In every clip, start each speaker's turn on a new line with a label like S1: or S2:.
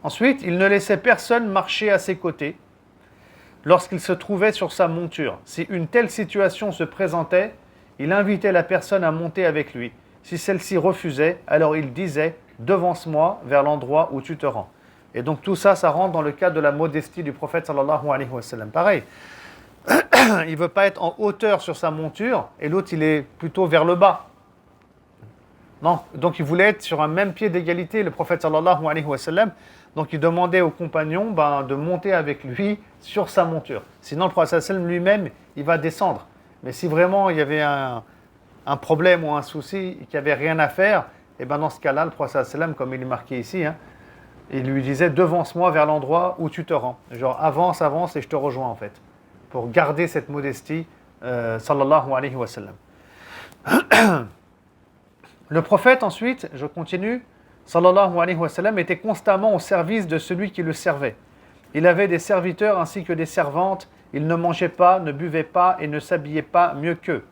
S1: Ensuite, il ne laissait personne marcher à ses côtés lorsqu'il se trouvait sur sa monture. Si une telle situation se présentait, il invitait la personne à monter avec lui. Si celle-ci refusait, alors il disait « Devance-moi vers l'endroit où tu te rends ». Et donc tout ça, ça rentre dans le cadre de la modestie du prophète sallallahu alayhi wa sallam. Pareil, il ne veut pas être en hauteur sur sa monture et l'autre, il est plutôt vers le bas. Non, donc il voulait être sur un même pied d'égalité, le prophète sallallahu alayhi wa sallam. Donc il demandait aux compagnons de monter avec lui sur sa monture. Sinon le prophète sallallahu alayhi wa sallam lui-même, il va descendre. Mais si vraiment il y avait un problème ou un souci, qu'il n'y avait rien à faire, et dans ce cas-là, le prophète sallallahu alayhi wa sallam, comme il est marqué ici, il lui disait « Devance-moi vers l'endroit où tu te rends ». Genre avance, avance et je te rejoins en fait. Pour garder cette modestie, sallallahu alayhi wa sallam. Le prophète ensuite, je continue, sallallahu alayhi wa sallam, était constamment au service de celui qui le servait. Il avait des serviteurs ainsi que des servantes. Il ne mangeait pas, ne buvait pas et ne s'habillait pas mieux qu'eux.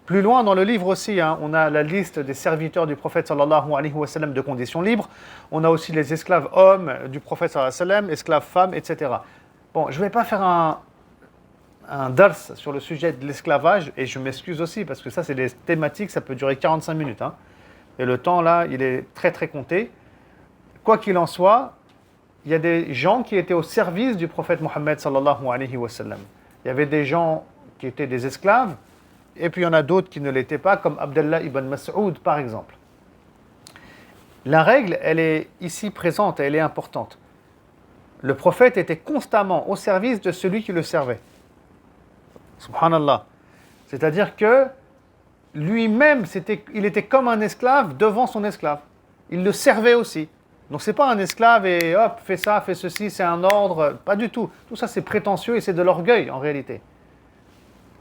S1: Plus loin dans le livre aussi, on a la liste des serviteurs du prophète sallallahu alayhi wa sallam de conditions libres. On a aussi les esclaves hommes du prophète sallallahu alayhi wa sallam, esclaves femmes, etc. Bon, je ne vais pas faire un dars sur le sujet de l'esclavage, et je m'excuse aussi, parce que ça, c'est des thématiques, ça peut durer 45 minutes. Et le temps, là, il est très, très compté. Quoi qu'il en soit, il y a des gens qui étaient au service du prophète Mohammed sallallahu alayhi wa sallam. Il y avait des gens qui étaient des esclaves, et puis il y en a d'autres qui ne l'étaient pas, comme Abdallah ibn Mas'ud, par exemple. La règle, elle est ici présente, elle est importante. Le prophète était constamment au service de celui qui le servait. Subhanallah. C'est-à-dire que lui-même, il était comme un esclave devant son esclave. Il le servait aussi. Donc c'est pas un esclave et hop, fais ça, fais ceci, c'est un ordre. Pas du tout. Tout ça, c'est prétentieux et c'est de l'orgueil en réalité.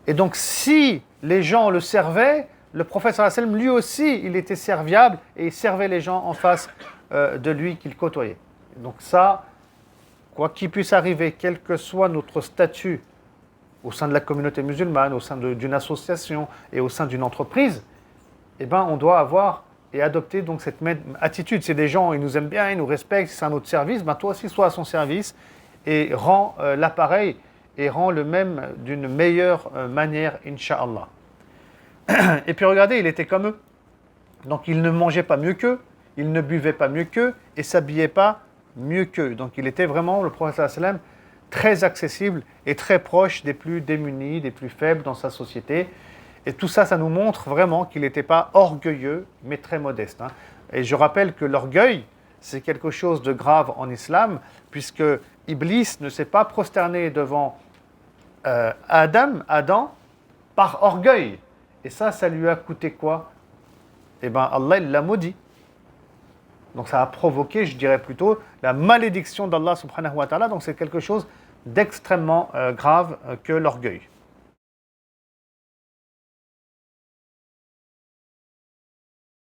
S1: Et donc si les gens le servaient, le prophète sallallahu alayhi wa sallam, lui aussi, il était serviable et il servait les gens en face de lui qu'il côtoyait. Donc ça, quoi qu'il puisse arriver, quel que soit notre statut au sein de la communauté musulmane, au sein d'une association et au sein d'une entreprise, on doit avoir et adopter donc cette même attitude. C'est des gens, ils nous aiment bien, ils nous respectent, c'est un autre service, toi aussi sois à son service et rends l'appareil et rends le même d'une meilleure manière, Inch'Allah. Et puis regardez, il était comme eux. Donc il ne mangeait pas mieux qu'eux, il ne buvait pas mieux qu'eux et s'habillait pas mieux qu'eux. Donc il était vraiment, le prophète sallallahu alayhi wa sallam, très accessible et très proche des plus démunis, des plus faibles dans sa société. Et tout ça, ça nous montre vraiment qu'il n'était pas orgueilleux, mais très modeste. Et je rappelle que l'orgueil, c'est quelque chose de grave en islam, puisque Iblis ne s'est pas prosterné devant Adam, par orgueil. Et ça lui a coûté quoi ? Allah, il l'a maudit. Donc ça a provoqué, je dirais plutôt, la malédiction d'Allah subhanahu wa ta'ala. Donc c'est quelque chose d'extrêmement grave que l'orgueil.